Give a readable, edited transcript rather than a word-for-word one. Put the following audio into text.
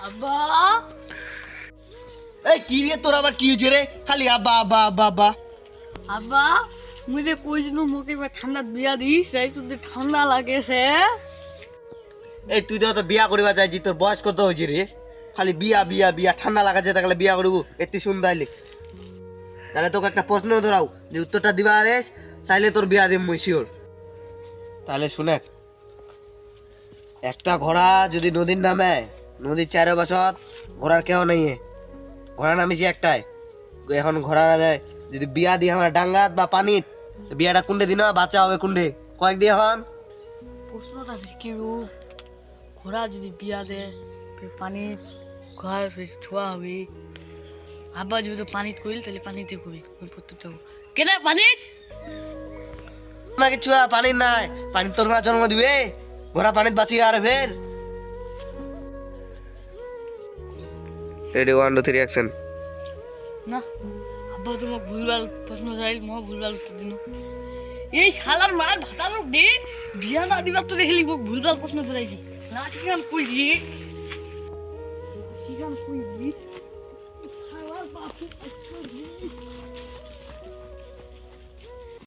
আব্বা এই কি রে তোর আবার কি হয়েছে রে? খালি আব্বা আব্বা আব্বা আব্বা। আব্বা মুঝে কইছিল মুখে ঠান্ডা বিয়া দিস তাই তোদের ঠান্ডা লাগেছে। এই তুই তো বিয়া করিবা চাইছি, তোর বয়স কত হয়েছে রে? খালি বিয়া বিয়া বিয়া, ঠান্ডা লাগাছে তাহলে বিয়া করবো? এত সুন্দর আইলে তাহলে তোকে একটা প্রশ্ন ধরাও, যে উত্তরটা দিবা আরে তাইলে তোর বিয়া দিম মুই শিওর। তাহলে শুনে, একটা ঘোড়া যদি নদীর নামে, নদীর চারে বছর ঘোড়ার কেউ নেই, ঘোড়া নামিছি একটাই, এখন ঘোড়া যদি বিয়া দিয়ে আমরা ডাঙ্গাত বা পানিত, বিয়াটা কুন্ডে দিন বাচ্চা হবে কুন্ডে কয়েক দিয়ে এখন? প্রশ্নটা কি রূপ? ঘোড়া যদি বিয়া দে পানি ঘর ছোঁয়া হবে। আব্বা যদি পানিত কইল তাহলে পানিতে কবি প্রত্যেকটা কেনা পানি আমাকে ছুয়া পানি নাই, পানি তোর মা জন্ম দিবে, ঘোড়া পানিত বাঁচি আর ফের। Ready 1 2 3 action. না আব্বা তোমার ভুলভাল প্রশ্ন চাইল মা ভুলভাল উত্তর দিন। এই শালার মার ভাতার দে বিয়া না দিবার তো দেখলি ভুলভাল প্রশ্ন ধরাইছি না কি গান কইলি কি গান কইলি শালার বাপু